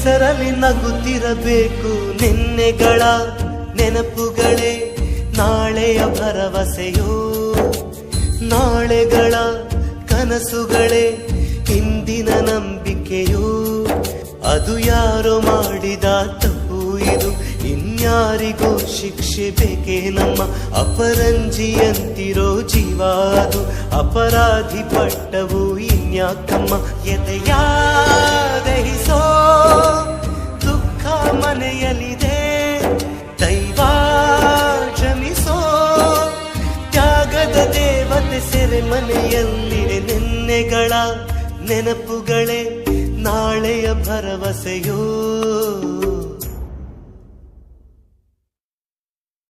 ಹೆಸರಲ್ಲಿ ನಗುತ್ತಿರಬೇಕು ನಿನ್ನೆಗಳ ನೆನಪುಗಳೇ ನಾಳೆಯ ಭರವಸೆಯೋ, ನಾಳೆಗಳ ಕನಸುಗಳೇ ಇಂದಿನ ನಂಬಿಕೆಯೋ. ಅದು ಯಾರೋ ಮಾಡಿದ ತಪ್ಪು ಇದು, ಇನ್ಯಾರಿಗೂ ಶಿಕ್ಷೆ ಬೇಕೇ ನಮ್ಮ ಅಪರಂಜಿಯಂತಿರೋ ಜೀವ ಅದು. ಅಪರಾಧಿ ಪಟ್ಟವು ಇನ್ಯಾಕಮ್ಮ ಎದೆಯ ದಹಿಸೋ ದುಃಖ ಮನೆಯಲ್ಲಿದೆ, ದೈವ ಕ್ಷಮಿಸೋ ತ್ಯಾಗದ ದೇವತೆ ಸೆರೆ ಮನೆಯಲ್ಲಿದೆ. ನಿನ್ನೆಗಳ ನೆನಪುಗಳೇ ನಾಳೆಯ ಭರವಸೆಯೋ.